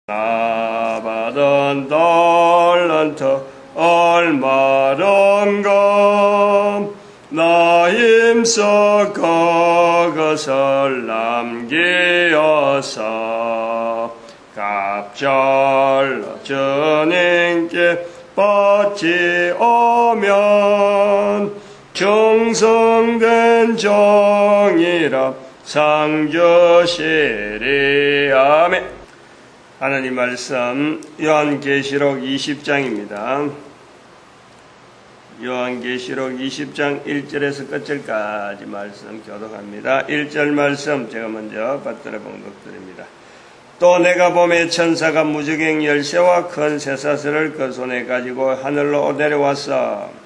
나 받은 달란트 얼마던가 나 힘써 그것을 남기어서 갑절로 주님께 바치오면 충성된 종이라 상 주시리. 아멘. 하나님 말씀 요한계시록 20장입니다. 요한계시록 20장 1절에서 끝절까지 말씀 교독합니다. 1절 말씀 제가 먼저 받들어 봉독드립니다. 또 내가 보매 천사가 무저갱 열쇠와 큰 쇠사슬을 그 손에 가지고 하늘로 내려왔어.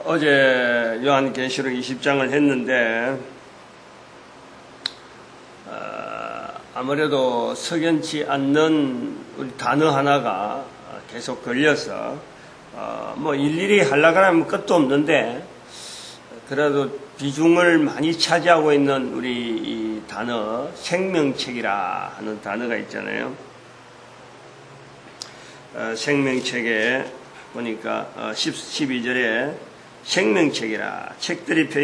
어제 요한계시록 20장을 했는데 아무래도 석연치 않는 우리 단어 하나가 계속 걸려서 뭐 일일이 하려고 하면 끝도 없는데 그래도 비중을 많이 차지하고 있는 우리 이 단어 생명책이라 하는 단어가 있잖아요. 생명책에 보니까 12절에 생명책이라 책들이 펴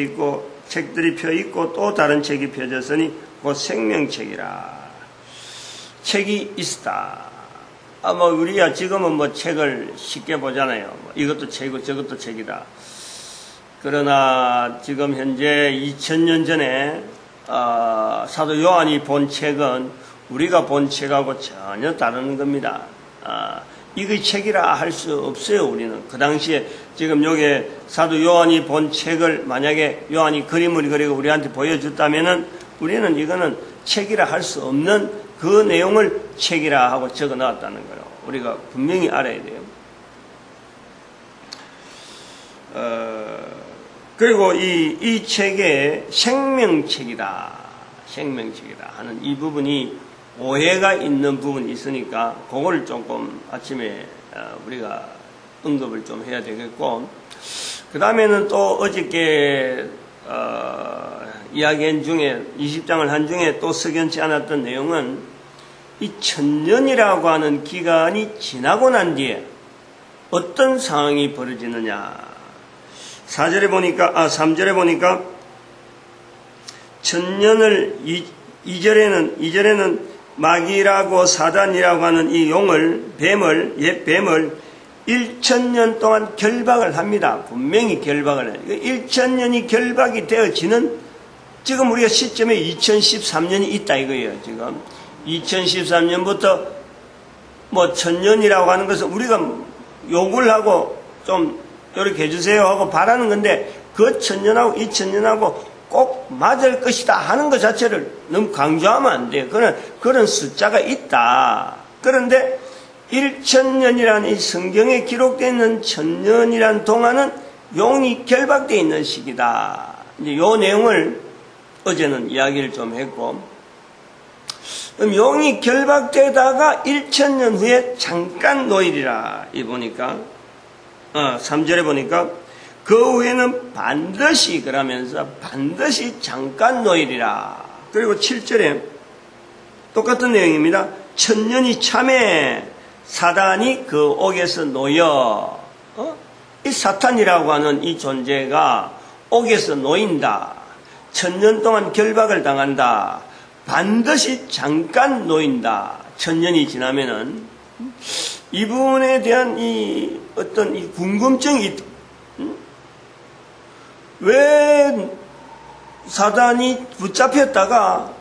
있고 또 다른 책이 펴졌으니 곧 생명책이라. 책이 있다. 뭐 우리야 지금은 뭐 책을 쉽게 보잖아요. 뭐 이것도 책이고 저것도 책이다. 그러나 지금 현재 2000년 전에 사도 요한이 본 책은 우리가 본 책하고 전혀 다른 겁니다. 이거 책이라 할 수 없어요. 우리는 그 당시에 지금 여기 사도 요한이 본 책을 만약에 요한이 그림을 그리고 우리한테 보여줬다면은 우리는 이거는 책이라 할 수 없는 그 내용을 책이라 하고 적어 놨다는 거예요. 우리가 분명히 알아야 돼요. 그리고 이 책에 생명책이다 하는 이 부분이 오해가 있는 부분이 있으니까 그걸 조금 아침에 우리가 언급을 좀 해야 되겠고, 그 다음에는 또 어저께 이야기한 중에 20장을 한 중에 또 석연치 않았던 내용은 이 천년이라고 하는 기간이 지나고 난 뒤에 어떤 상황이 벌어지느냐. 3절에 보니까 천년을 2절에는 마귀라고 사단이라고 하는 이 용을, 옛 뱀을 1000년 동안 결박을 합니다. 분명히 결박을 해요. 1000년이 결박이 되어지는 지금 우리가 시점에 2013년이 있다 이거예요. 지금 2013년부터 뭐 1000년이라고 하는 것은 우리가 욕을 하고 좀 이렇게 해주세요 하고 바라는 건데 그 1000년하고 2000년하고 꼭 맞을 것이다 하는 것 자체를 너무 강조하면 안 돼요. 그런 숫자가 있다. 그런데 1000년이라는 이 성경에 기록되어 있는 1000년이라는 동안은 용이 결박되어 있는 시기다. 이제 요 내용을 어제는 이야기를 좀 했고, 그럼 용이 결박되다가 1000년 후에 잠깐 노일이라. 이 보니까 3절에 보니까 그 후에는 반드시 그러면서 반드시 잠깐 노일이라. 그리고 7절에 똑같은 내용입니다. 천년이 참에 사단이 그 옥에서 놓여. 이 사탄이라고 하는 이 존재가 옥에서 놓인다. 천년 동안 결박을 당한다. 반드시 잠깐 놓인다. 천년이 지나면은 이 부분에 대한 이 어떤 이 궁금증이 왜 사단이 붙잡혔다가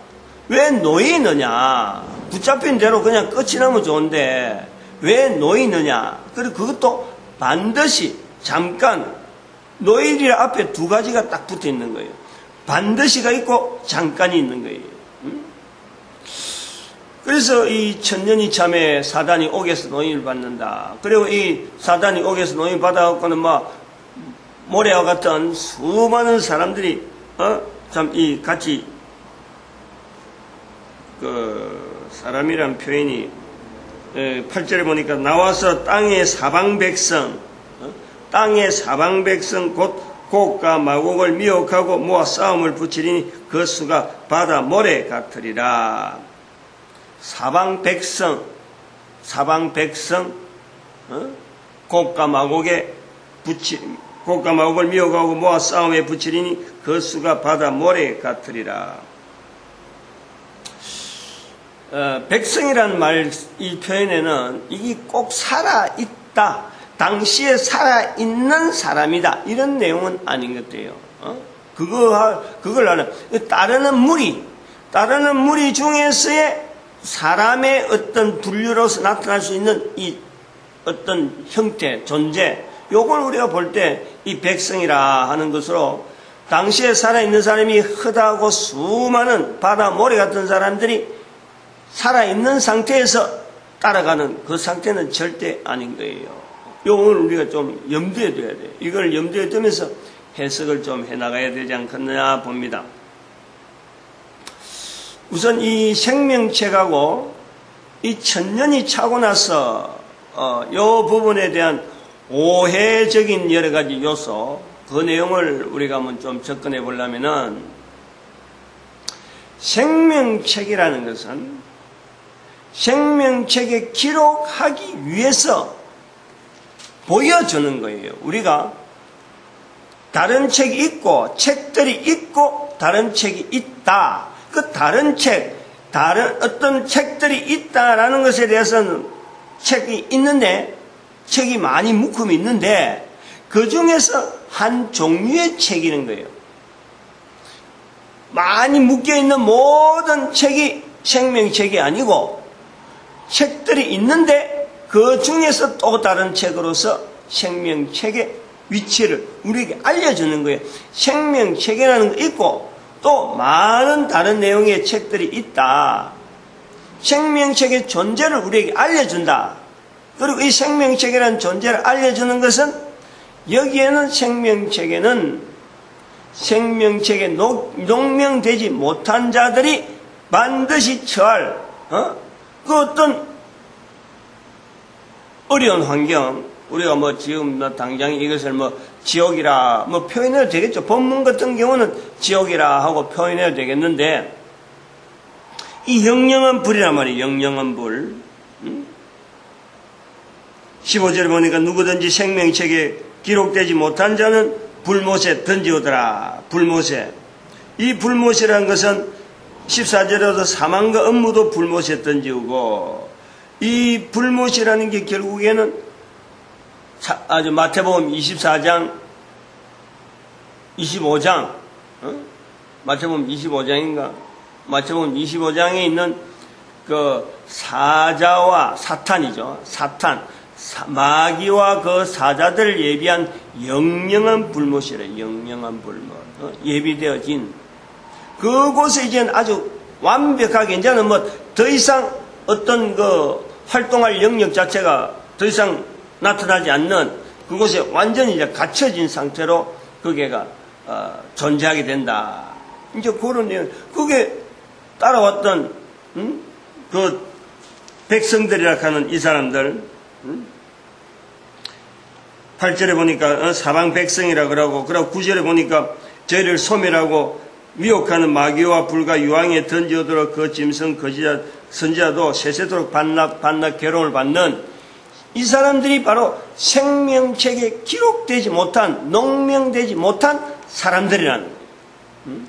왜 놓이느냐. 붙잡힌 대로 그냥 끝이 나면 좋은데 왜 놓이느냐. 그리고 그것도 반드시 잠깐. 노일이라 앞에 두 가지가 딱 붙어 있는 거예요. 반드시가 있고 잠깐이 있는 거예요. 그래서 이 천년이 참에 사단이 옥에서 노임을 받는다. 그리고 이 사단이 옥에서 노임을 받아갖고는 막 모래와 같은 수많은 사람들이 참 이 같이 그 사람이란 표현이 8절에 보니까 나와서 땅의 사방 백성 곧 곡과 마곡을 미혹하고 모아 싸움을 붙이리니 그 수가 바다 모래 같으리라. 사방 백성, 곡과 마곡을 미혹하고 모아 싸움에 붙이리니 그 수가 바다 모래 같으리라. 백성이란 말, 이 표현에는 이게 꼭 살아있다, 당시에 살아있는 사람이다, 이런 내용은 아닌 것 같아요. 그걸 하는, 따르는 무리 중에서의 사람의 어떤 분류로서 나타날 수 있는 이 어떤 형태, 존재, 요걸 우리가 볼 때 이 백성이라 하는 것으로 당시에 살아있는 사람이 흔하고 수많은 바다 모래 같은 사람들이 살아있는 상태에서 따라가는 그 상태는 절대 아닌 거예요. 요걸 우리가 좀 염두에 둬야 돼요. 이걸 염두에 두면서 해석을 좀 해나가야 되지 않겠느냐 봅니다. 우선 이 생명책하고 이 천년이 차고 나서 요 부분에 대한 오해적인 여러 가지 요소, 그 내용을 우리가 한번 좀 접근해 보려면은, 생명책이라는 것은 생명책에 기록하기 위해서 보여주는 거예요. 우리가 다른 책이 있고, 책들이 있고, 다른 책이 있다. 그 다른 책, 다른 어떤 책들이 있다라는 것에 대해서는 책이 있는데, 책이 많이 묶음이 있는데, 그 중에서 한 종류의 책이는 거예요. 많이 묶여있는 모든 책이 생명책이 아니고, 책들이 있는데, 그 중에서 또 다른 책으로서 생명책의 위치를 우리에게 알려주는 거예요. 생명책이라는 거 있고, 또 많은 다른 내용의 책들이 있다. 생명책의 존재를 우리에게 알려준다. 그리고 이 생명책이라는 존재를 알려주는 것은, 여기에는 생명책에 농명되지 못한 자들이 반드시 처할 그 어떤 어려운 환경, 우리가 지금 당장 이것을 지옥이라 표현해도 되겠죠. 본문 같은 경우는 지옥이라 하고 표현해도 되겠는데, 이 영영한 불이란 말이에요. 영영한 불. 15절에 보니까 누구든지 생명책에 기록되지 못한 자는 불못에 던지오더라. 불못에. 이 불못이라는 것은 14절에도 사망과 업무도 불못에 던지우고, 이 불못이라는 게 결국에는 아주 마태복음 24장, 25장, 마태복음 25장인가? 마태복음 25장에 있는 그 사자와 사탄이죠. 사탄. 마귀와 그 사자들을 예비한 영영한 불못이래. 영영한 불못. 예비되어진. 그곳에 이제는 아주 완벽하게, 이제는 더 이상 어떤 활동할 영역 자체가 더 이상 나타나지 않는 그곳에 완전히 이제 갇혀진 상태로 그게가 존재하게 된다. 이제 그런 내용, 그게 따라왔던, 그 백성들이라 하는 이 사람들, 8절에 보니까 사방 백성이라 그러고 9절에 보니까 저희를 소멸하고 미혹하는 마귀와 불과 유황에 던져오도록 그 짐승 거지자 선지자도 세세토록 반납 괴로움을 받는 이 사람들이 바로 생명책에 기록되지 못한, 농명되지 못한 사람들이라는 거예요.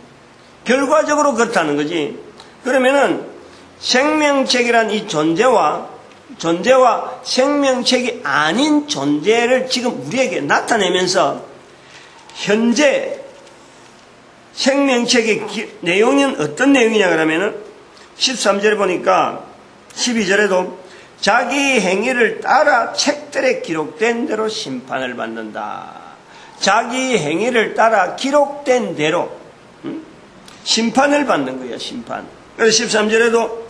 결과적으로 그렇다는 거지. 그러면은 생명책이란 이 존재와 생명책이 아닌 존재를 지금 우리에게 나타내면서, 현재 생명책의 내용은 어떤 내용이냐 그러면은 13절에 보니까 12절에도 자기 행위를 따라 책들에 기록된 대로 심판을 받는다. 자기 행위를 따라 기록된 대로 심판을 받는 거예요. 심판. 그래서 13절에도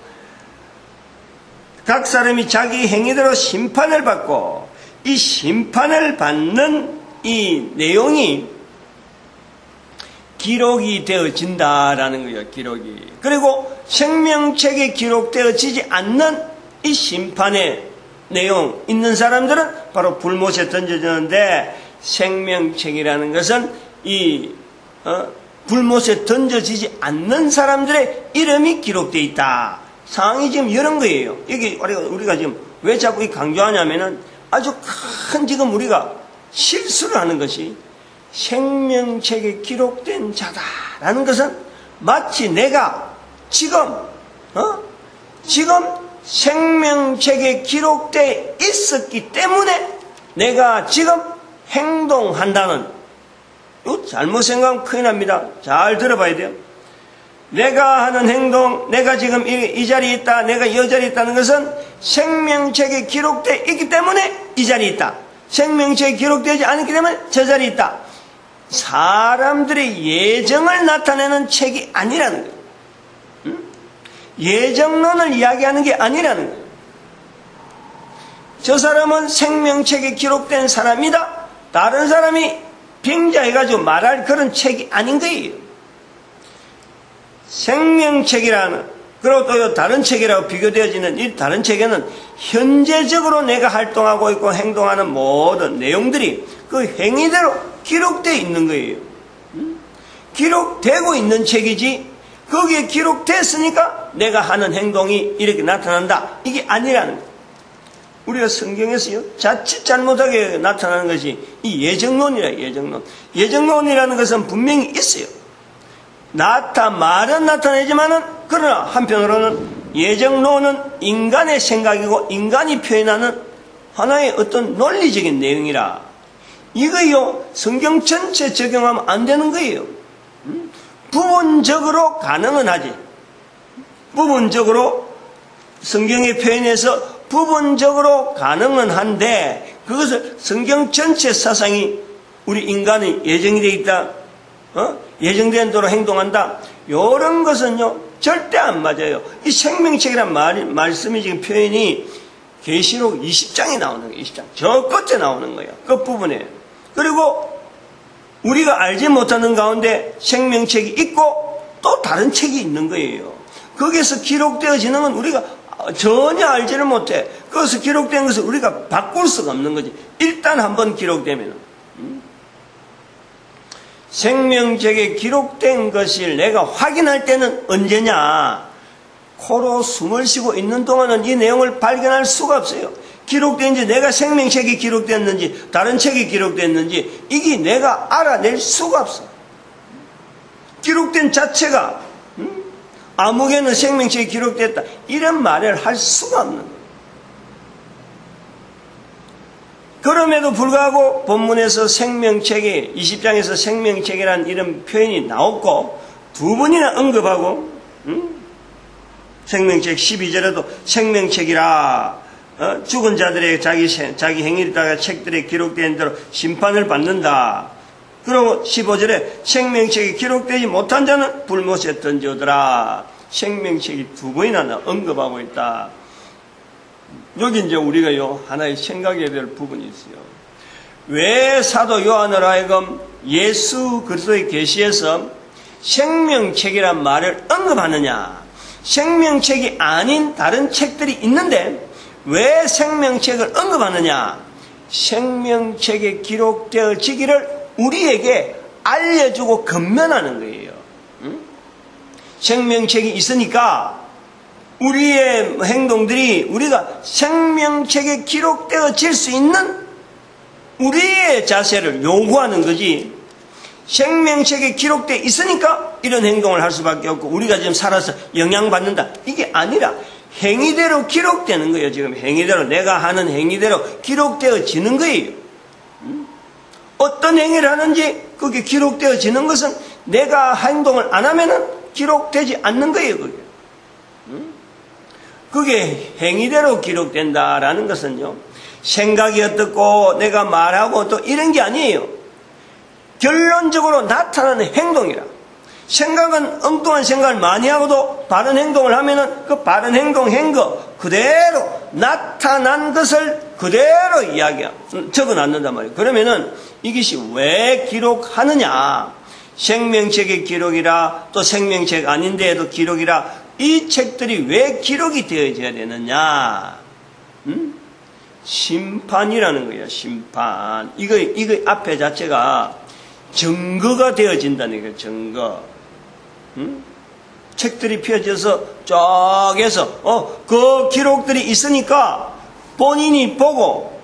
각 사람이 자기 행위대로 심판을 받고, 이 심판을 받는 이 내용이 기록이 되어진다라는 거예요. 기록이. 그리고 생명책에 기록되어지지 않는 이 심판의 내용 있는 사람들은 바로 불못에 던져지는데, 생명책이라는 것은 불못에 던져지지 않는 사람들의 이름이 기록되어 있다. 상황이 지금 이런 거예요. 이게 우리가 지금 왜 자꾸 강조하냐면은 아주 큰 지금 우리가 실수를 하는 것이 생명책에 기록된 자다라는 것은 마치 내가 지금 생명책에 기록되어 있었기 때문에 내가 지금 행동한다는, 이거 잘못 생각하면 큰일 납니다. 잘 들어봐야 돼요. 내가 하는 행동, 내가 지금 이 자리에 있다, 내가 이 자리에 있다는 것은 생명책에 기록되어 있기 때문에 이 자리에 있다. 생명책에 기록되지 않기 때문에 저 자리에 있다. 사람들의 예정을 나타내는 책이 아니라는 거예요. 예정론을 이야기하는 게 아니라는 거예요. 저 사람은 생명책에 기록된 사람이다. 다른 사람이 빙자해가지고 말할 그런 책이 아닌 거예요. 생명책이라는, 그리고 또 다른 책이라고 비교되어지는 이 다른 책에는 현재적으로 내가 활동하고 있고 행동하는 모든 내용들이 그 행위대로 기록되어 있는 거예요. 기록되고 있는 책이지 거기에 기록됐으니까 내가 하는 행동이 이렇게 나타난다. 이게 아니라는 거예요. 우리가 성경에서요, 자칫 잘못하게 나타나는 것이 이 예정론이라, 예정론. 예정론이라는 것은 분명히 있어요. 말은 나타내지만은, 그러나 한편으로는 예정론은 인간의 생각이고 인간이 표현하는 하나의 어떤 논리적인 내용이라. 이거요, 성경 전체 적용하면 안 되는 거예요. 부분적으로 가능은 하지. 부분적으로 성경의 표현에서 부분적으로 가능은 한데 그것을 성경 전체 사상이 우리 인간이 예정이 되어 있다. 예정된 대로 행동한다. 이런 것은요 절대 안 맞아요. 이 생명책이란 말씀이 지금 표현이 계시록 20장에 나오는 거예요. 20장. 저 끝에 나오는 거예요. 끝부분에. 그리고 우리가 알지 못하는 가운데 생명책이 있고 또 다른 책이 있는 거예요. 거기에서 기록되어지는 건 우리가 전혀 알지를 못해. 거기서 기록된 것을 우리가 바꿀 수가 없는 거지. 일단 한번 기록되면. 생명책에 기록된 것을 내가 확인할 때는 언제냐? 코로 숨을 쉬고 있는 동안은 이 내용을 발견할 수가 없어요. 기록된지, 내가 생명책이 기록됐는지 다른 책이 기록됐는지 이게 내가 알아낼 수가 없어. 기록된 자체가 아무개는 생명책이 기록됐다 이런 말을 할 수가 없는 거예요. 그럼에도 불구하고 본문에서 생명책이 20장에서 생명책이라는 이런 표현이 나왔고 두 번이나 언급하고 생명책 12절에도 생명책이라 죽은 자들의 자기 행위를 따라 책들에 기록된 대로 심판을 받는다. 그리고 15절에 생명책이 기록되지 못한 자는 불못에 던져오더라. 생명책이 두 번이나 언급하고 있다. 여기 이제 우리가요 하나의 생각해야 될 부분이 있어요. 왜 사도 요한을 하여금 예수 그리스도의 계시에서 생명책이란 말을 언급하느냐? 생명책이 아닌 다른 책들이 있는데 왜 생명책을 언급하느냐? 생명책에 기록되어지기를 우리에게 알려주고 건면하는 거예요. 생명책이 있으니까 우리의 행동들이 우리가 생명책에 기록되어질 수 있는 우리의 자세를 요구하는 거지. 생명책에 기록되어 있으니까 이런 행동을 할 수밖에 없고 우리가 지금 살아서 영향받는다. 이게 아니라 행위대로 기록되는 거예요. 지금 행위대로 내가 하는 행위대로 기록되어지는 거예요. 어떤 행위를 하는지 그게 기록되어지는 것은 내가 행동을 안 하면은 기록되지 않는 거예요. 그게 행위대로 기록된다라는 것은요 생각이 어떻고 내가 말하고 또 이런 게 아니에요. 결론적으로 나타나는 행동이라. 생각은 엉뚱한 생각을 많이 하고도 바른 행동을 하면은 그 바른 행동 한 거 그대로 나타난 것을 그대로 적어 놨는단 말이에요. 그러면은 이것이 왜 기록하느냐? 생명책의 기록이라 또 생명책 아닌데도 기록이라 이 책들이 왜 기록이 되어져야 되느냐? 심판이라는 거예요. 심판. 이거 앞에 자체가 증거가 되어진다는 거예요. 증거. 책들이 펴져서 쫙해서 그 기록들이 있으니까 본인이 보고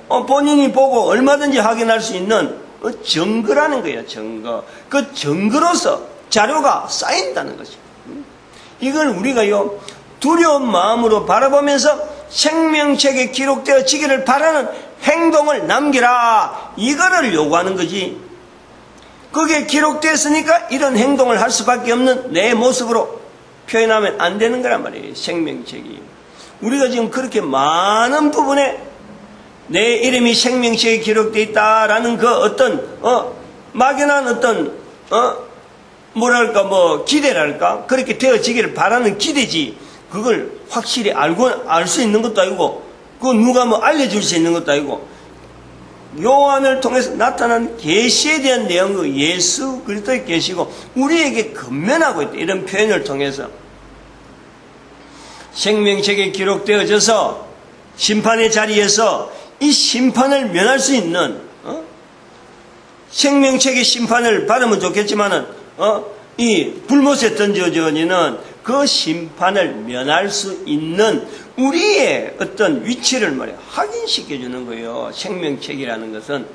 얼마든지 확인할 수 있는 증거라는 거예요. 증거. 그 증거로서 자료가 쌓인다는 것이죠. 이걸 우리가요 두려운 마음으로 바라보면서 생명책에 기록되어지기를 바라는 행동을 남기라, 이거를 요구하는 거지. 그게 기록됐으니까 이런 행동을 할 수밖에 없는 내 모습으로 표현하면 안 되는 거란 말이에요. 생명책이. 우리가 지금 그렇게 많은 부분에 내 이름이 생명책에 기록되어 있다라는 그 어떤 막연한 어떤 기대랄까, 그렇게 되어지기를 바라는 기대지, 그걸 확실히 알 수 있는 것도 아니고, 그 누가 알려줄 수 있는 것도 아니고, 요한을 통해서 나타난 계시에 대한 내용은 예수 그리스도의 계시고 우리에게 근면하고 있다. 이런 표현을 통해서 생명책에 기록되어져서 심판의 자리에서 이 심판을 면할 수 있는 생명책의 심판을 받으면 좋겠지만은 이 불못에 던져지는 그 심판을 면할 수 있는 우리의 어떤 위치를 확인시켜주는 거예요. 생명책이라는 것은.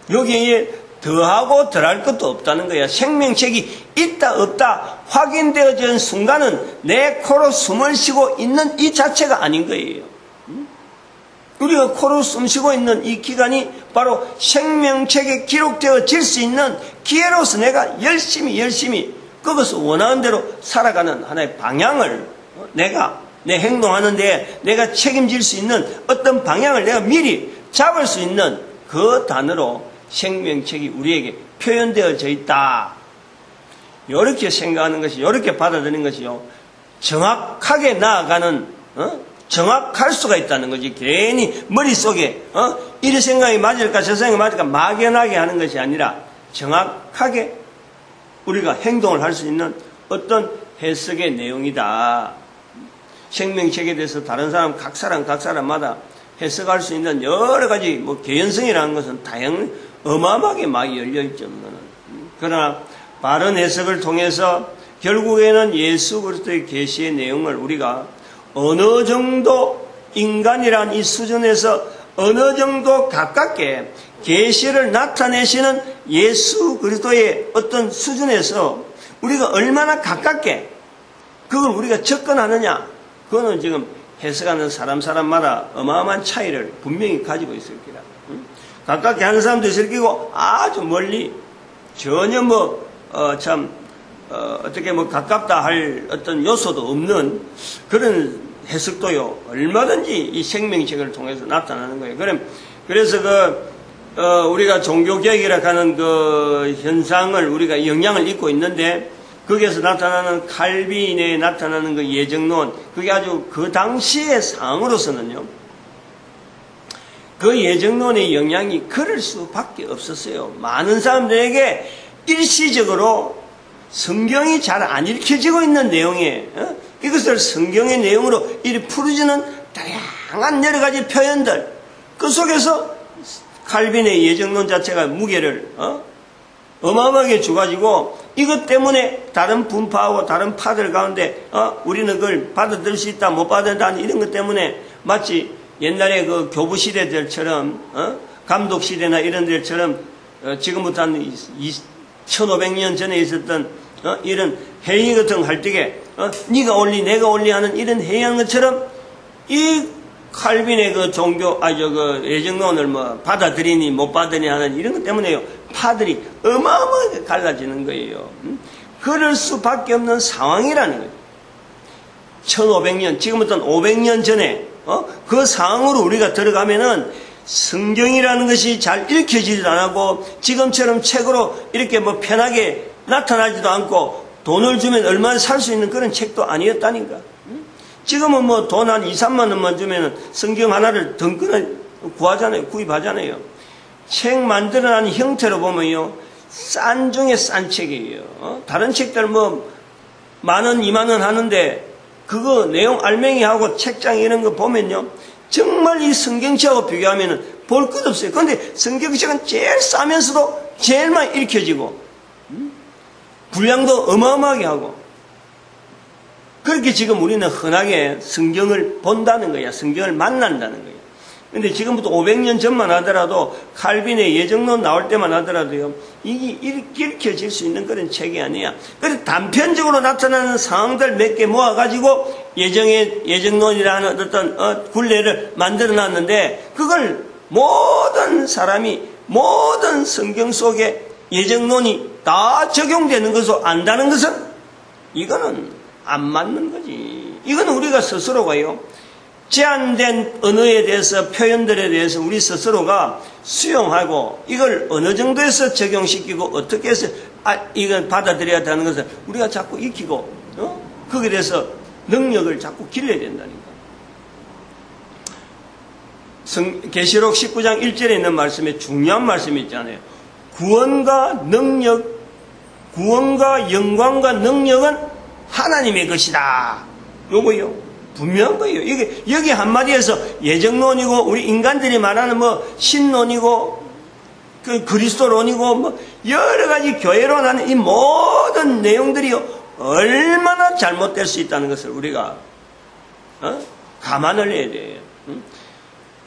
여기에 더하고 덜할 것도 없다는 거야. 생명책이 있다 없다 확인되어진 순간은 내 코로 숨을 쉬고 있는 이 자체가 아닌 거예요. 우리가 코로 숨 쉬고 있는 이 기간이 바로 생명책에 기록되어질 수 있는 기회로서 내가 열심히 그것을 원하는 대로 살아가는 하나의 방향을 내 행동하는데 내가 책임질 수 있는 어떤 방향을 내가 미리 잡을 수 있는 그 단어로 생명책이 우리에게 표현되어져 있다. 이렇게 생각하는 것이, 이렇게 받아들이는 것이요, 정확하게 나아가는, 정확할 수가 있다는 거지. 괜히 머릿속에 이 생각이 맞을까 저 생각이 맞을까 막연하게 하는 것이 아니라 정확하게 우리가 행동을 할 수 있는 어떤 해석의 내용이다. 생명책에 대해서 다른 사람 각 사람마다 해석할 수 있는 여러 가지 개연성이라는 것은 다양한 어마어마하게 많이 열려있죠. 그러나 바른 해석을 통해서 결국에는 예수 그리스도의 계시의 내용을 우리가 어느 정도 인간이란 이 수준에서 어느 정도 가깝게 계시를 나타내시는 예수 그리스도의 어떤 수준에서 우리가 얼마나 가깝게 그걸 우리가 접근하느냐, 그거는 지금 해석하는 사람마다 어마어마한 차이를 분명히 가지고 있을 거라. 가깝게 하는 사람도 있을 거고 아주 멀리 전혀 어떻게 가깝다 할 어떤 요소도 없는 그런 해석도요 얼마든지 이 생명책을 통해서 나타나는 거예요. 그래서 우리가 종교개혁이라고 하는 그 현상을 우리가 영향을 입고 있는데, 거기에서 나타나는 칼빈에 나타나는 그 예정론, 그게 아주 그 당시의 상황으로서는요, 그 예정론의 영향이 그럴 수밖에 없었어요. 많은 사람들에게 일시적으로 성경이 잘 안 읽혀지고 있는 내용에 이것을 성경의 내용으로 이리 풀어지는 다양한 여러 가지 표현들, 그 속에서 칼빈의 예정론 자체가 무게를 어마어마하게 줘가지고 이것 때문에 다른 분파하고 다른 파들 가운데 우리는 그걸 받아들일 수 있다 못 받아들인다 이런 것 때문에 마치 옛날에 그 교부 시대들처럼 감독 시대나 이런 데처럼 지금부터 한 1500년 전에 있었던 이런 회의 같은 거 할 때에 네가 올리 내가 올리 하는 이런 회의하는 것처럼 이 칼빈의 그 종교 그 예정론을 받아들이니 못 받으니 하는 이런 것 때문에요 파들이 어마어마하게 갈라지는 거예요. 그럴 수밖에 없는 상황이라는 거예요. 1500년 지금부터는 500년 전에 그 상황으로 우리가 들어가면은 성경이라는 것이 잘 읽혀지지도 않고 지금처럼 책으로 이렇게 편하게 나타나지도 않고 돈을 주면 얼마나 살 수 있는 그런 책도 아니었다니까. 지금은 돈 한 2, 3만 원만 주면은 성경 하나를 덩끈을 구입하잖아요. 책 만들어낸 형태로 보면요, 싼 중에 싼 책이에요. 다른 책들 10,000원, 20,000원 하는데 그거 내용 알맹이하고 책장 이런 거 보면요, 정말 이 성경책하고 비교하면은 볼 것 없어요. 그런데 성경책은 제일 싸면서도 제일 많이 읽혀지고 분량도 어마어마하게 하고 그렇게 지금 우리는 흔하게 성경을 본다는 거야. 성경을 만난다는 거야. 근데 지금부터 500년 전만 하더라도 칼빈의 예정론 나올 때만 하더라도요, 이게 읽혀질 수 있는 그런 책이 아니야. 그래서 단편적으로 나타나는 상황들 몇 개 모아가지고 예정론이라는 어떤 굴레를 만들어 놨는데 그걸 모든 사람이 모든 성경 속에 예정론이 다 적용되는 것을 안다는 것은 이거는 안 맞는 거지. 이거는 우리가 스스로가요, 제한된 언어에 대해서 표현들에 대해서 우리 스스로가 수용하고 이걸 어느 정도에서 적용시키고 어떻게 해서 이걸 받아들여야 하는 것을 우리가 자꾸 익히고 거기에 대해서 능력을 자꾸 길러야 된다니까. 계시록 19장 1절에 있는 말씀에 중요한 말씀이 있잖아요. 구원과 영광과 능력은 하나님의 것이다. 요거요. 분명한 거예요. 이게, 여기 한마디에서 예정론이고, 우리 인간들이 말하는 신론이고, 그리스도론이고, 여러 가지 교회론 하는 이 모든 내용들이 얼마나 잘못될 수 있다는 것을 우리가, 감안을 해야 돼요.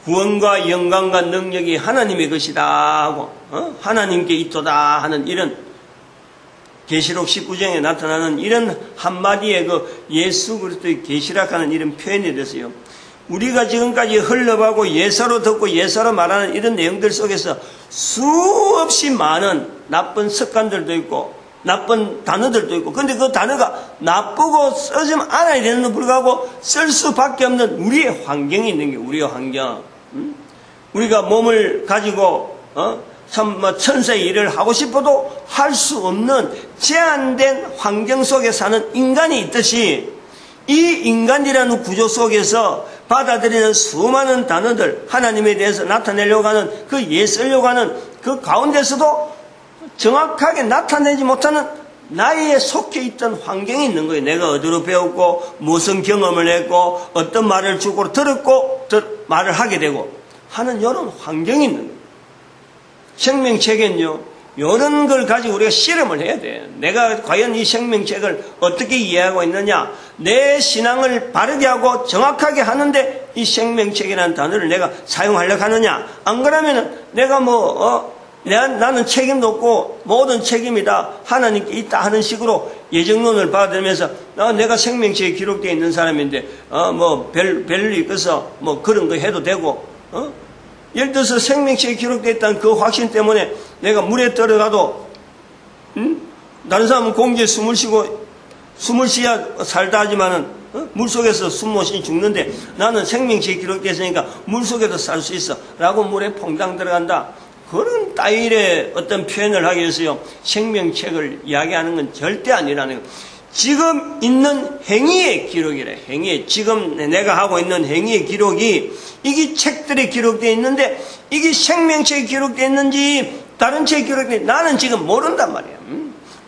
구원과 영광과 능력이 하나님의 것이다 하고, 하나님께 있도다 하는 이런 계시록 19장에 나타나는 이런 한마디의 그 예수 그리스도의 계시락하는 이런 표현에 대해서요, 우리가 지금까지 흘러가고 예사로 듣고 예사로 말하는 이런 내용들 속에서 수없이 많은 나쁜 습관들도 있고 나쁜 단어들도 있고, 근데 그 단어가 나쁘고 쓰지 않아야 되는데 불구하고 쓸 수밖에 없는 우리의 환경이 있는 게 우리의 환경. 우리가 몸을 가지고 참 천사의 일을 하고 싶어도 할 수 없는 제한된 환경 속에 사는 인간이 있듯이 이 인간이라는 구조 속에서 받아들이는 수많은 단어들, 하나님에 대해서 나타내려고 하는 그 예쓰려고 하는 그 가운데서도 정확하게 나타내지 못하는 나에 속해 있던 환경이 있는 거예요. 내가 어디로 배웠고 무슨 경험을 했고 어떤 말을 주고 들었고 말을 하게 되고 하는 이런 환경이 있는 거예요. 생명책은요, 이런 걸 가지고 우리가 실험을 해야 돼요. 내가 과연 이 생명책을 어떻게 이해하고 있느냐, 내 신앙을 바르게 하고 정확하게 하는데 이 생명책이라는 단어를 내가 사용하려고 하느냐, 안 그러면은 내가 나는 책임도 없고 모든 책임이다 하나님께 있다 하는 식으로 예정론을 받아들면서 내가 생명책에 기록되어 있는 사람인데 별일 있어서 그런 거 해도 되고, 예를 들어서 생명책에 기록되어 있다는 그 확신 때문에 내가 물에 들어가도 다른 사람은 공기에 숨을 쉬야 살다 하지만은 물속에서 숨 못 쉬니 죽는데 나는 생명책에 기록되어 있으니까 물속에도 살 수 있어 라고 물에 퐁당 들어간다. 그런 따위의 어떤 표현을 하기 위해서요, 생명책을 이야기하는 건 절대 아니라는 거예요. 지금 있는 행위의 기록이래. 행위. 지금 내가 하고 있는 행위의 기록이 이게 책들에 기록되어 있는데 이게 생명책에 기록되어 있는지 다른 책에 기록되어 있는지 나는 지금 모른단 말이야.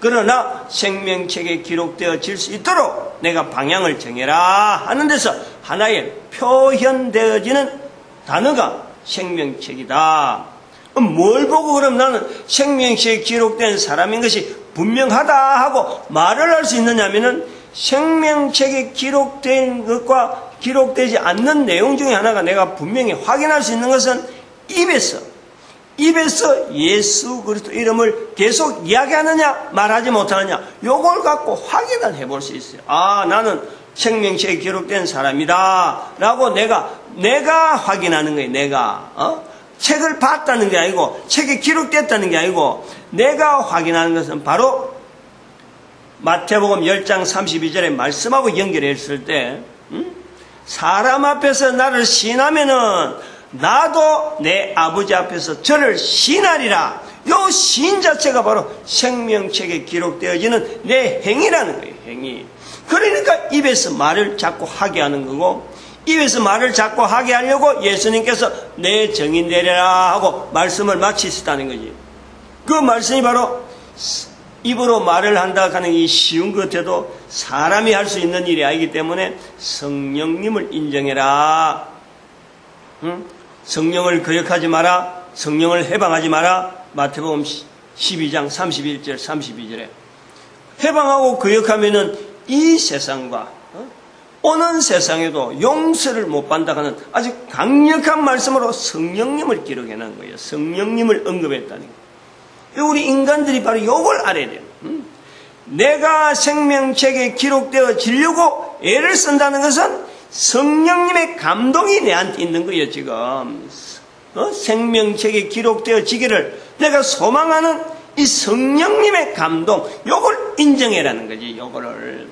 그러나 생명책에 기록되어질 수 있도록 내가 방향을 정해라 하는 데서 하나의 표현되어지는 단어가 생명책이다. 뭘 보고 그럼 나는 생명책에 기록된 사람인 것이 분명하다 하고 말을 할 수 있느냐면은 생명책에 기록된 것과 기록되지 않는 내용 중에 하나가 내가 분명히 확인할 수 있는 것은 입에서 예수 그리스도 이름을 계속 이야기하느냐 말하지 못하느냐, 요걸 갖고 확인을 해볼 수 있어요. 나는 생명책에 기록된 사람이다 라고 내가 확인하는 거예요. 내가 책을 봤다는 게 아니고 책에 기록됐다는 게 아니고 내가 확인하는 것은 바로 마태복음 10장 32절의 말씀하고 연결했을 때 사람 앞에서 나를 시인하면은 나도 내 아버지 앞에서 저를 시인하리라. 요 시인 자체가 바로 생명책에 기록되어지는 내 행위라는 거예요. 행위. 그러니까 입에서 말을 자꾸 하게 하는 거고, 입에서 말을 자꾸 하게 하려고 예수님께서 내 정인 되리라 하고 말씀을 마치셨다는 거지. 그 말씀이 바로 입으로 말을 한다 하는 이 쉬운 것 같아도 사람이 할 수 있는 일이 아니기 때문에 성령님을 인정해라. 성령을 거역하지 마라. 성령을 해방하지 마라. 마태복음 12장 31절 32절에 해방하고 거역하면은 이 세상과 오는 세상에도 용서를 못 받는다는 아주 강력한 말씀으로 성령님을 기록해 놓은 거예요. 성령님을 언급했다는 거예요. 우리 인간들이 바로 이걸 알아야 돼요. 내가 생명책에 기록되어지려고 애를 쓴다는 것은 성령님의 감동이 내한테 있는 거예요. 지금 생명책에 기록되어지기를 내가 소망하는 이 성령님의 감동, 요걸 인정해라는 거지. 요거를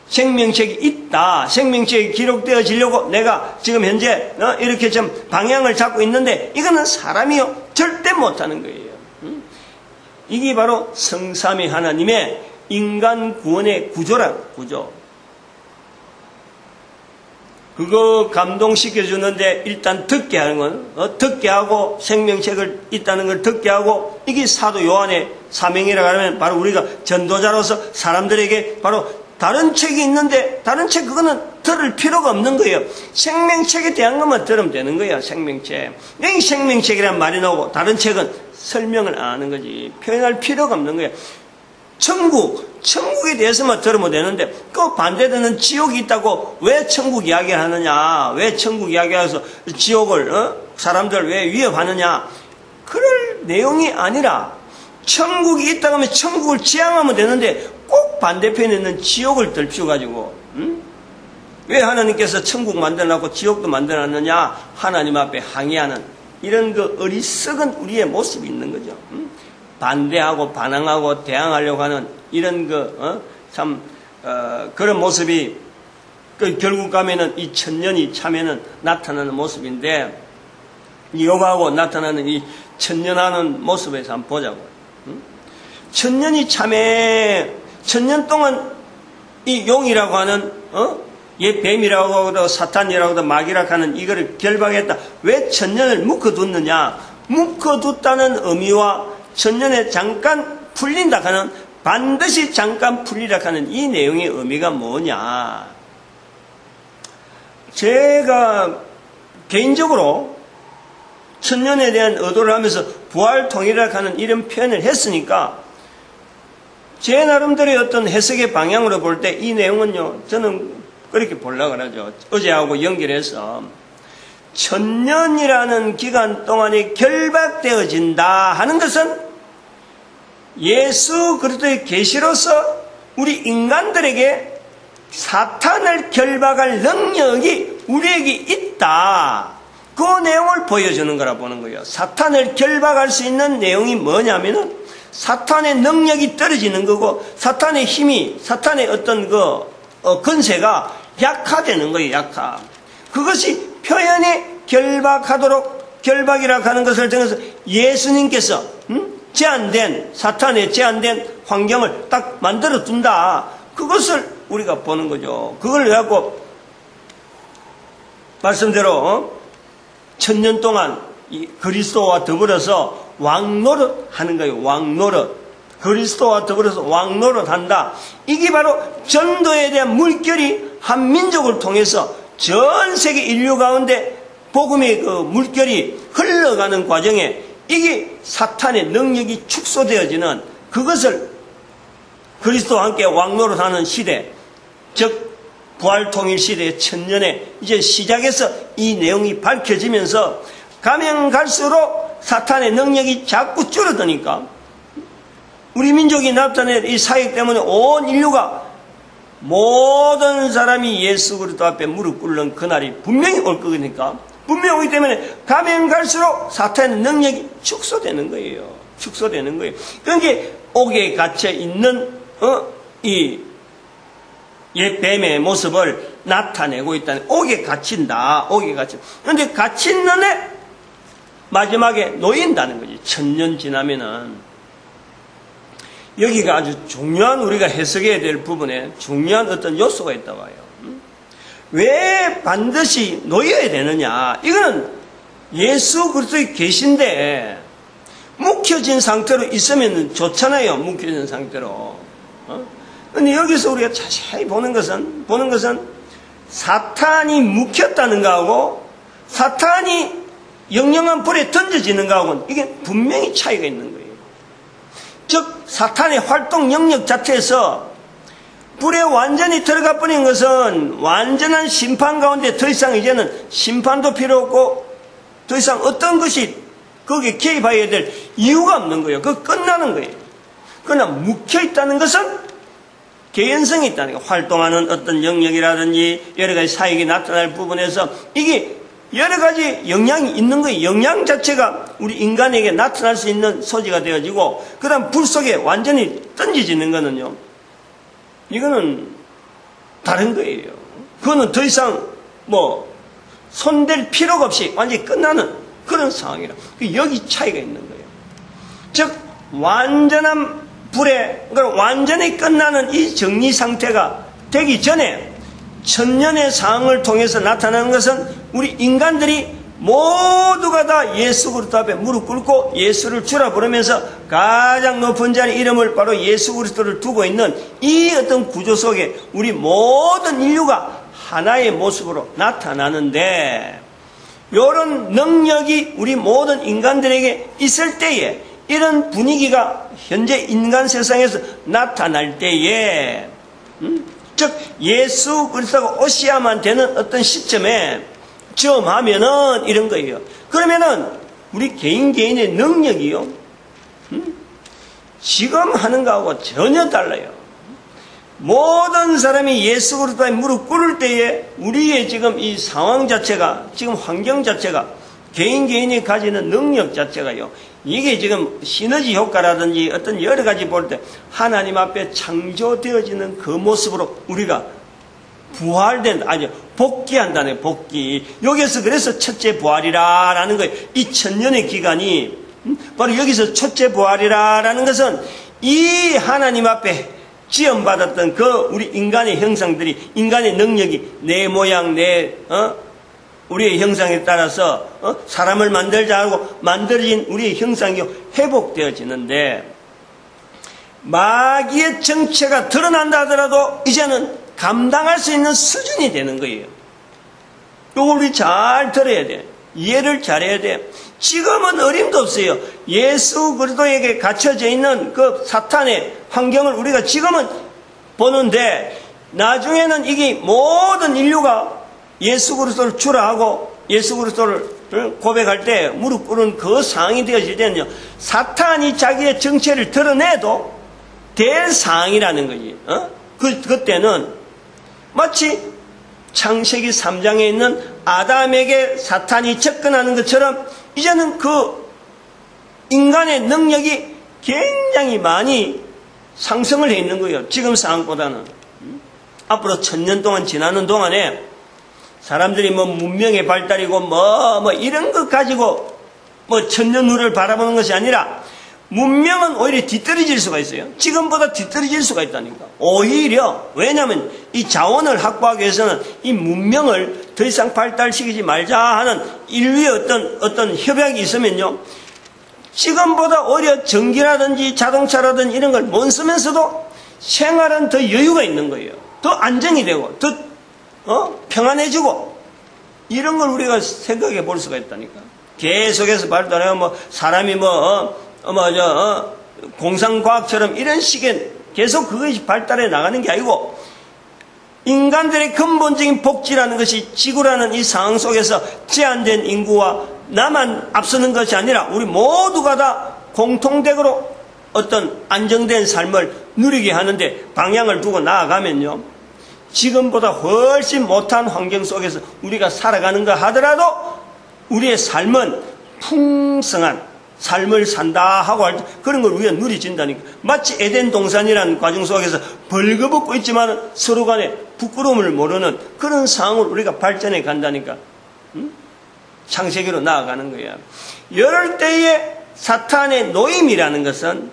생명책이 있다. 생명책에 기록되어지려고 내가 지금 현재 이렇게 좀 방향을 잡고 있는데 이거는 사람이요 절대 못하는 거예요. 이게 바로 성삼위 하나님의 인간 구원의 구조. 그거 감동시켜주는데 일단 듣게 하는 건, 듣게 하고 생명책을 있다는 걸 듣게 하고, 이게 사도 요한의 사명이라고 하면 바로 우리가 전도자로서 사람들에게 바로 다른 책이 있는데 다른 책 그거는 들을 필요가 없는 거예요. 생명책에 대한 것만 들으면 되는 거예요. 생명책. 여기 생명책이란 말이 나오고 다른 책은 설명을 안 하는 거지. 표현할 필요가 없는 거예요. 천국에 대해서만 들으면 되는데 그 반대되는 지옥이 있다고 왜 천국 이야기를 하느냐, 왜 천국 이야기해서 지옥을 사람들 왜 위협하느냐, 그럴 내용이 아니라 천국이 있다고 하면 천국을 지향하면 되는데 꼭 반대편에 있는 지옥을 들피워가지고 왜 하나님께서 천국 만들어놨고 지옥도 만들어놨느냐, 하나님 앞에 항의하는 이런 그 어리석은 우리의 모습이 있는 거죠. 반대하고 반항하고 대항하려고 하는 이런 그런 모습이 결국 가면은 이 천년이 참에는 나타나는 모습인데, 여호와하고 나타나는 이 천년하는 모습에서 한번 보자고. 천년이 참에 천년 동안 이 용이라고 하는 옛 뱀이라고 하고도 사탄이라고도 마귀라고 하는 이거를 결박했다. 왜 천년을 묶어뒀느냐? 묶어뒀다는 의미와 천년에 잠깐 풀린다 하는, 반드시 잠깐 풀리라 하는 이 내용의 의미가 뭐냐? 제가 개인적으로 천년에 대한 의도를 하면서 부활통일이라 하는 이런 표현을 했으니까 제 나름대로의 어떤 해석의 방향으로 볼 때 이 내용은요, 저는 그렇게 보려고 하죠. 어제하고 연결해서 천년이라는 기간 동안에 결박되어진다 하는 것은 예수 그리스도의 계시로서 우리 인간들에게 사탄을 결박할 능력이 우리에게 있다, 그 내용을 보여주는 거라 보는 거예요. 사탄을 결박할 수 있는 내용이 뭐냐면은 사탄의 능력이 떨어지는 거고, 사탄의 힘이, 사탄의 어떤 근세가 약화되는 거예요. 약화. 그것이 표현이 결박이라고 하는 것을 통해서 예수님께서 사탄의 제한된 환경을 딱 만들어 둔다. 그것을 우리가 보는 거죠. 그걸 갖고 말씀대로 천년 동안 이 그리스도와 더불어서 왕노릇 하는 거예요. 왕노릇. 그리스도와 더불어서 왕노릇 한다. 이게 바로 전도에 대한 물결이 한 민족을 통해서 전 세계 인류 가운데 복음의 그 물결이 흘러가는 과정에 이게 사탄의 능력이 축소되어지는, 그것을 그리스도와 함께 왕노릇하는 시대, 즉 부활통일 시대의 천년에 이제 시작해서 이 내용이 밝혀지면서 가면 갈수록 사탄의 능력이 자꾸 줄어드니까 우리 민족이 나타낸 이 사역 때문에 온 인류가, 모든 사람이 예수 그리스도 앞에 무릎 꿇는 그날이 분명히 올 거니까, 분명히 오기 때문에 가면 갈수록 사탄의 능력이 축소되는 거예요. 축소되는 거예요. 그러니까 옥에 갇혀 있는 이 옛 뱀의 모습을 나타내고 있다는, 옥에 갇힌다. 옥에 갇힌. 그런데 갇힌 눈에 마지막에 놓인다는 거지. 천년 지나면은. 여기가 아주 중요한, 우리가 해석해야 될 부분에 중요한 어떤 요소가 있다고 해요. 왜 반드시 놓여야 되느냐? 이거는 예수 그리스도의 계신데 묵혀진 상태로 있으면 좋잖아요. 묵혀진 상태로. 근데 여기서 우리가 자세히 보는 것은 사탄이 묵혔다는 거하고 사탄이 영영한 불에 던져지는 것하고는 이게 분명히 차이가 있는 거예요. 즉 사탄의 활동 영역 자체에서 불에 완전히 들어가 버린 것은 완전한 심판 가운데 더 이상 이제는 심판도 필요 없고 더 이상 어떤 것이 거기에 개입해야 될 이유가 없는 거예요. 그거 끝나는 거예요. 그러나 묵혀있다는 것은 개연성이 있다는 거예요. 활동하는 어떤 영역이라든지 여러 가지 사역이 나타날 부분에서 이게 여러 가지 영향이 있는 거예요. 영향 자체가 우리 인간에게 나타날 수 있는 소지가 되어지고 그 다음 불 속에 완전히 던져지는 거는요. 이거는 다른 거예요. 그거는 더 이상 손댈 필요가 없이 완전히 끝나는 그런 상황이라. 여기 차이가 있는 거예요. 즉 완전한 불에 완전히 끝나는 이 정리 상태가 되기 전에 천년의 상황을 통해서 나타나는 것은 우리 인간들이 모두가 다 예수 그리스도 앞에 무릎 꿇고 예수를 주라 부르면서 가장 높은 자리 이름을 바로 예수 그리스도를 두고 있는 이 어떤 구조 속에 우리 모든 인류가 하나의 모습으로 나타나는데 이런 능력이 우리 모든 인간들에게 있을 때에 이런 분위기가 현재 인간 세상에서 나타날 때에 즉 예수 그리스도가 오셔야만 되는 어떤 시점에 점하면은 이런 거예요. 그러면은 우리 개인의 능력이요 지금 하는 거하고 전혀 달라요. 모든 사람이 예수 그리스도에 무릎 꿇을 때에 우리의 지금 이 상황 자체가 지금 환경 자체가 개인이 가지는 능력 자체가요 이게 지금 시너지 효과라든지 어떤 여러 가지 볼 때 하나님 앞에 창조되어지는 그 모습으로 우리가 부활된, 복귀한다네, 복귀. 여기서 그래서 첫째 부활이라라는 거예요. 이 천년의 기간이, 바로 여기서 첫째 부활이라라는 것은 이 하나님 앞에 지원받았던 그 우리 인간의 형상들이, 인간의 능력이 내 모양, 우리의 형상에 따라서, 사람을 만들자 하고 만들어진 우리의 형상이 회복되어지는데, 마귀의 정체가 드러난다 하더라도 이제는 감당할 수 있는 수준이 되는 거예요. 이걸 우리 잘 들어야 돼. 이해를 잘해야 돼. 지금은 어림도 없어요. 예수 그리스도에게 갇혀져 있는 그 사탄의 환경을 우리가 지금은 보는데 나중에는 이게 모든 인류가 예수 그리스도를 주라 하고 예수 그리스도를 고백할 때 무릎 꿇은 그 상황이 되어질 때는요. 사탄이 자기의 정체를 드러내도 될 상황이라는 거지. 그때는 마치 창세기 3장에 있는 아담에게 사탄이 접근하는 것처럼 이제는 그 인간의 능력이 굉장히 많이 상승을 해 있는 거예요. 지금 상황보다는. 앞으로 1000년 동안 지나는 동안에 사람들이 문명의 발달이고 이런 것 가지고 1000년 후를 바라보는 것이 아니라 문명은 오히려 뒤떨어질 수가 있어요. 지금보다 뒤떨어질 수가 있다니까. 오히려 왜냐하면 이 자원을 확보하기 위해서는 이 문명을 더 이상 발달시키지 말자 하는 인류의 어떤 협약이 있으면요. 지금보다 오히려 전기라든지 자동차라든지 이런 걸 못 쓰면서도 생활은 더 여유가 있는 거예요. 더 안정이 되고 더 평안해지고 이런 걸 우리가 생각해 볼 수가 있다니까. 계속해서 발달하면 사람이 공상과학처럼 이런 식의 계속 그것이 발달해 나가는 게 아니고 인간들의 근본적인 복지라는 것이 지구라는 이 상황 속에서 제한된 인구와 나만 앞서는 것이 아니라 우리 모두가 다 공통적으로 어떤 안정된 삶을 누리게 하는데 방향을 두고 나아가면요. 지금보다 훨씬 못한 환경 속에서 우리가 살아가는가 하더라도 우리의 삶은 풍성한 삶을 산다 하고 할 때 그런 걸 우리가 누리진다니까. 마치 에덴 동산이라는 과정 속에서 벌거벗고 있지만 서로 간에 부끄러움을 모르는 그런 상황을 우리가 발전해 간다니까. 창세기로 나아가는 거야. 이럴 때에 사탄의 노임이라는 것은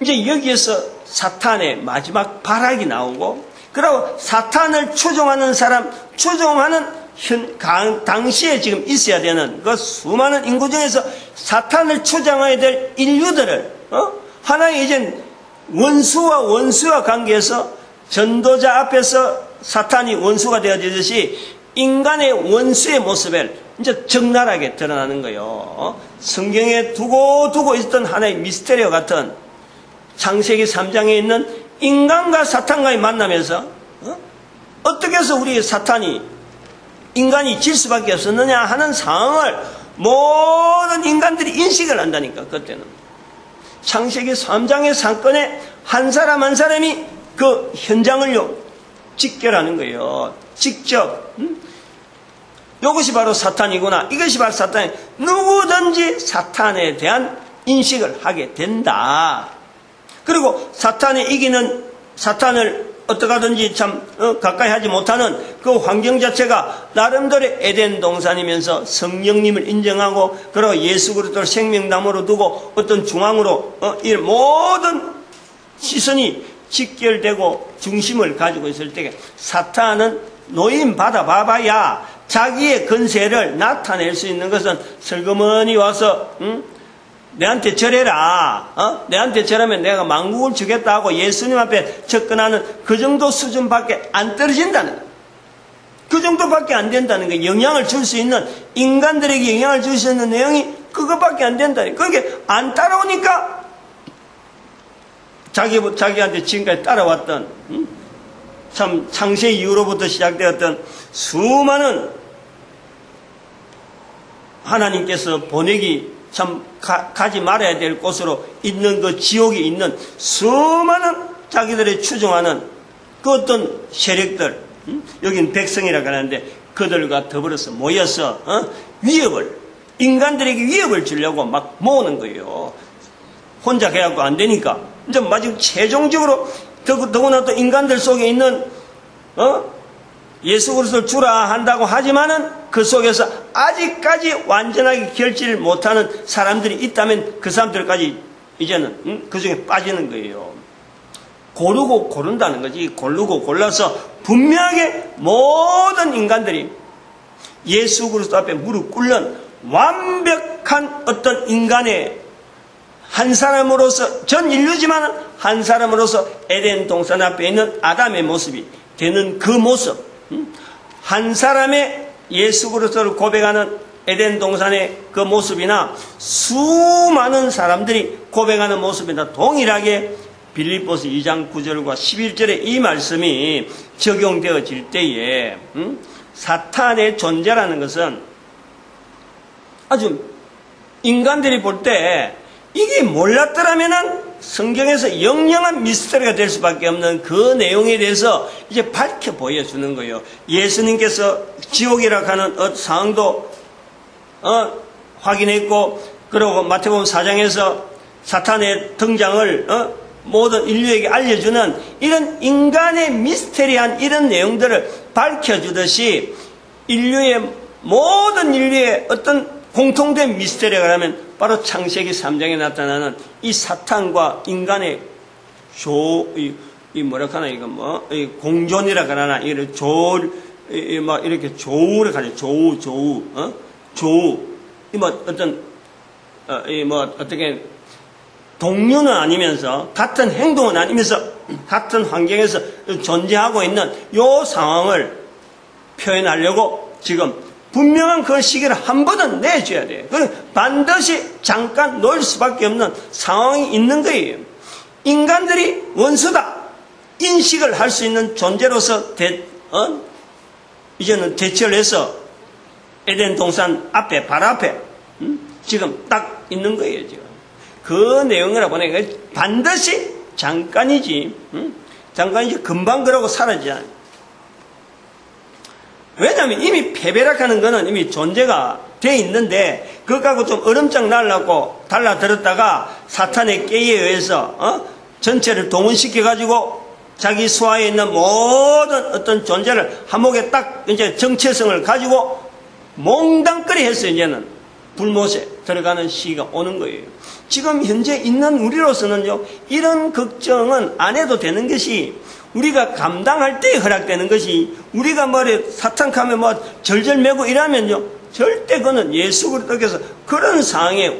이제 여기에서 사탄의 마지막 발악이 나오고 그리고 사탄을 추종하는 사람, 추종하는 당시에 지금 있어야 되는 그 수많은 인구 중에서 사탄을 추종해야 될 인류들을 하나의 이제 원수와 관계에서 전도자 앞에서 사탄이 원수가 되어지듯이 인간의 원수의 모습을 이제 적나라하게 드러나는 거예요. 성경에 두고 있었던 하나의 미스테리와 같은 창세기 3장에 있는 인간과 사탄과의 만남에서 어떻게 해서 우리 사탄이 인간이 질 수밖에 없었느냐 하는 상황을 모든 인간들이 인식을 한다니까. 그때는 창세기 3장의 사건에 한 사람 한 사람이 그 현장을요 직결하는 거예요. 직접 이것이 바로 사탄이구나, 이것이 바로 사탄이, 누구든지 사탄에 대한 인식을 하게 된다. 그리고 사탄을 어떻게 하든지 참 가까이 하지 못하는 그 환경 자체가 나름대로 에덴 동산이면서 성령님을 인정하고, 그리고 예수 그리스도를 생명나무로 두고 어떤 중앙으로 이 모든 시선이 직결되고 중심을 가지고 있을 때 사탄은 노임 받아 봐봐야 자기의 건세를 나타낼 수 있는 것은 슬그머니 와서 내한테 절해라, 내한테 절하면 내가 만국을 주겠다 하고 예수님 앞에 접근하는 그 정도 수준밖에 안 떨어진다는 거예요. 그 정도밖에 안 된다는 거예요. 영향을 줄 수 있는, 인간들에게 영향을 줄 수 있는 내용이 그것밖에 안 된다는 거예요. 그게 안 따라오니까 자기한테 지금까지 따라왔던 참 창세 이후로부터 시작되었던 수많은 하나님께서 보내기 참 가지 말아야 될 곳으로 있는 그 지옥에 있는 수많은 자기들의 추종하는 그 어떤 세력들, 여긴 백성이라고 하는데 그들과 더불어서 모여서 인간들에게 위협을 주려고 막 모으는 거예요. 혼자 해갖고 안 되니까 이제 마지막 최종적으로 더구나 또 인간들 속에 있는 예수 그리스도를 주라 한다고 하지만은 그 속에서 아직까지 완전하게 결지를 못하는 사람들이 있다면 그 사람들까지 이제는 그 중에 빠지는 거예요. 고르고 고른다는 거지. 고르고 골라서 분명하게 모든 인간들이 예수 그리스도 앞에 무릎 꿇는 완벽한 어떤 인간의 한 사람으로서, 전 인류지만 한 사람으로서 에덴 동산 앞에 있는 아담의 모습이 되는 그 모습, 한 사람의 예수 그리스도를 고백하는 에덴 동산의 그 모습이나 수많은 사람들이 고백하는 모습이나 동일하게 빌립보서 2장 9절과 11절의 이 말씀이 적용되어질 때에 사탄의 존재라는 것은 아주 인간들이 볼 때 이게 몰랐더라면은 성경에서 영영한 미스터리가 될 수밖에 없는 그 내용에 대해서 이제 밝혀 보여주는 거예요. 예수님께서 지옥이라고 하는 상황도 확인했고, 그리고 마태복음 4장에서 사탄의 등장을 모든 인류에게 알려주는 이런 인간의 미스테리한 이런 내용들을 밝혀주듯이 모든 인류의 어떤 공통된 미스터리가 라면 바로 창세기 3장에 나타나는 이 사탄과 인간의 공존이라 그러나, 이렇게 이렇게 조우를 가져, 조우. 어떻게, 동료는 아니면서, 같은 행동은 아니면서, 같은 환경에서 존재하고 있는 요 상황을 표현하려고 지금 분명한 그 시기를 한 번은 내줘야 돼요. 그럼 반드시 잠깐 놓을 수밖에 없는 상황이 있는 거예요. 인간들이 원수다 인식을 할 수 있는 존재로서 이제는 대처를 해서 에덴 동산 앞에, 발 앞에 지금 딱 있는 거예요. 지금 그 내용을 보니까 반드시 잠깐이지 금방 그러고 사라지지 않아요. 왜냐하면 이미 패배락하는 거는 이미 존재가 돼 있는데, 그것하고 좀 얼음장 날라고 달라들었다가 사탄의 깨에 의해서 전체를 동원시켜가지고 자기 수하에 있는 모든 어떤 존재를 한목에 딱 이제 정체성을 가지고 몽당거리 해서 이제는 불못에 들어가는 시기가 오는 거예요. 지금 현재 있는 우리로서는요, 이런 걱정은 안 해도 되는 것이 우리가 감당할 때 허락되는 것이, 우리가 사탄하면 절절매고 이러면요, 절대 그는 예수 그리스도께서 그런 상황에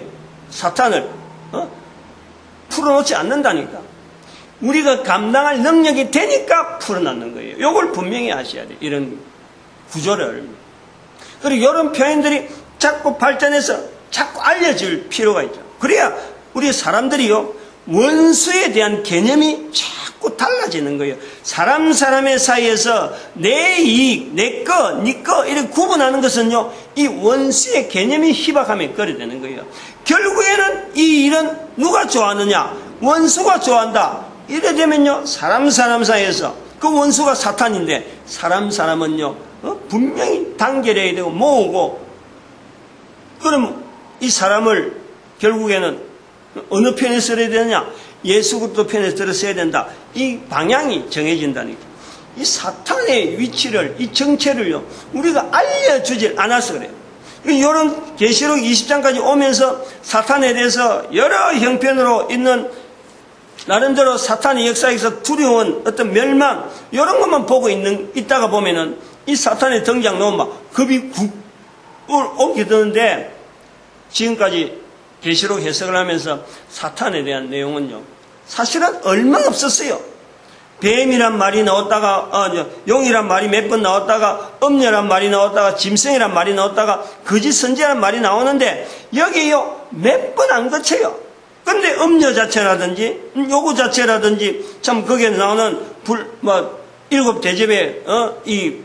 사탄을 풀어놓지 않는다니까. 우리가 감당할 능력이 되니까 풀어놓는 거예요. 이걸 분명히 아셔야 돼요. 이런 구조를. 그리고 이런 표현들이 자꾸 발전해서 자꾸 알려질 필요가 있죠. 그래야 우리 사람들이요, 원수에 대한 개념이 자꾸 달라지는 거예요. 사람의 사이에서 내 이익, 내 거, 네 거 이렇게 구분하는 것은요, 이 원수의 개념이 희박하면 그래 되는 거예요. 결국에는 이 일은 누가 좋아하느냐? 원수가 좋아한다. 이래 되면요, 사람 사이에서 그 원수가 사탄인데 사람은요, 분명히 단결해야 되고 모으고, 그럼 이 사람을 결국에는 어느 편에 써야 되느냐? 예수 그리스도 편에 들어서야 된다. 이 방향이 정해진다니까. 이 사탄의 위치를, 이 정체를요, 우리가 알려주질 않아서 그래요. 이런 계시록 20장까지 오면서 사탄에 대해서 여러 형편으로 있는 나름대로 사탄의 역사에서 두려운 어떤 멸망, 이런 것만 보고 있다가 보면은 이 사탄의 등장 너무 막 겁이 굽 오게 되는데, 지금까지 계시록 해석을 하면서 사탄에 대한 내용은요, 사실은 얼마 없었어요. 뱀이란 말이 나왔다가, 용이란 말이 몇 번 나왔다가, 엄녀란 말이 나왔다가, 짐승이란 말이 나왔다가, 거짓 선지자란 말이 나오는데, 여기요, 몇 번 안 거쳐요. 근데 엄녀 자체라든지, 요구 자체라든지, 참, 거기에 나오는 일곱 대접의, 이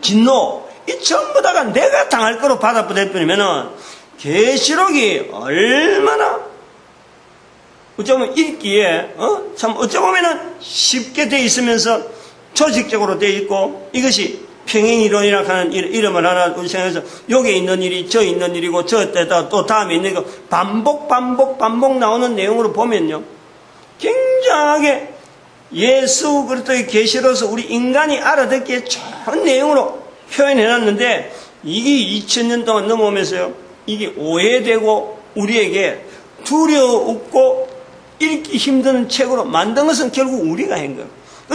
진노, 이 전부 다가 내가 당할 거로 받아들일 뿐이면은, 계시록이 얼마나 어쩌면 읽기에 참 어쩌보면은 쉽게 돼 있으면서 조직적으로 돼 있고, 이것이 평행이론이라고 하는 이름을 하나 우리 생각해서 여기 있는 일이 저 있는 일이고 저 때다 또 다음에 있는 거 반복 나오는 내용으로 보면요, 굉장하게 예수 그리스도의 계시로서 우리 인간이 알아듣기에 좋은 내용으로 표현해놨는데, 이게 2000년 동안 넘어오면서요, 이게 오해되고 우리에게 두려웠고 읽기 힘든 책으로 만든 것은 결국 우리가 한 거예요.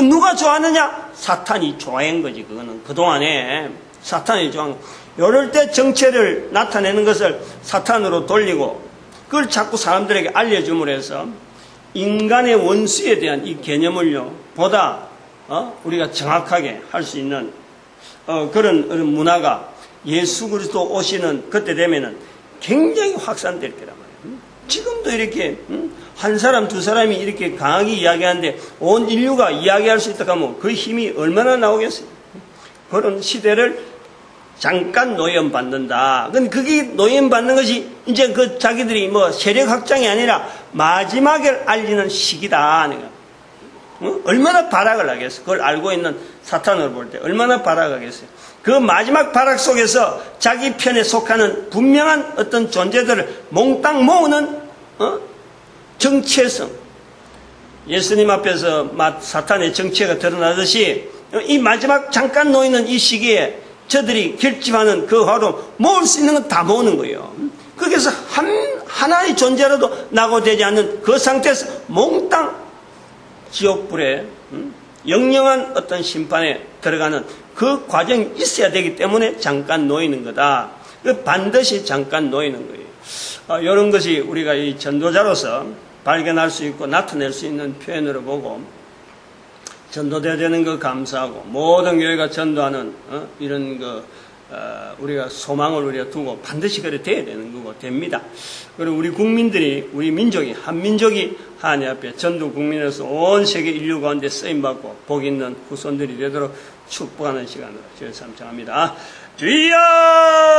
누가 좋아하느냐? 사탄이 좋아한 거지. 그거는 그동안에 사탄이 좋아한 거. 이럴 때 정체를 나타내는 것을 사탄으로 돌리고 그걸 자꾸 사람들에게 알려줌으로 해서 인간의 원수에 대한 이 개념을요, 보다 우리가 정확하게 할 수 있는 그런 문화가 예수 그리스도 오시는 그때 되면은 굉장히 확산될 거란 말이에요. 지금도 이렇게 한 사람 두 사람이 이렇게 강하게 이야기하는데 온 인류가 이야기할 수 있다 하면 그 힘이 얼마나 나오겠어요. 그런 시대를 잠깐 노연받는다. 근데 그게 노연받는 것이 이제 그 자기들이 뭐 세력 확장이 아니라 마지막을 알리는 시기다. 얼마나 발악을 하겠어. 그걸 알고 있는 사탄을 볼 때 얼마나 발악하겠어요. 그 마지막 발악 속에서 자기 편에 속하는 분명한 어떤 존재들을 몽땅 모으는 정체성. 예수님 앞에서 사탄의 정체가 드러나듯이 이 마지막 잠깐 놓이는 이 시기에 저들이 결집하는 그 화로 모을 수 있는 건 다 모으는 거예요. 거기서 하나의 존재라도 낙오되지 않는 그 상태에서 몽땅 지옥불에 영영한 어떤 심판에 들어가는 그 과정이 있어야 되기 때문에 잠깐 놓이는 거다. 반드시 잠깐 놓이는 거예요. 이런 것이 우리가 이 전도자로서 발견할 수 있고 나타낼 수 있는 표현으로 보고, 전도돼야 되는 거 감사하고, 모든 교회가 전도하는 이런 우리가 소망을 우리가 두고 반드시 그래 돼야 되는 거고 됩니다. 그리고 우리 국민들이, 우리 민족이, 한민족이 하나님 앞에 전도 국민으로서 온 세계 인류 가운데 쓰임받고 복 있는 후손들이 되도록 축복하는 시간으로 저희 참정합니다. 주여!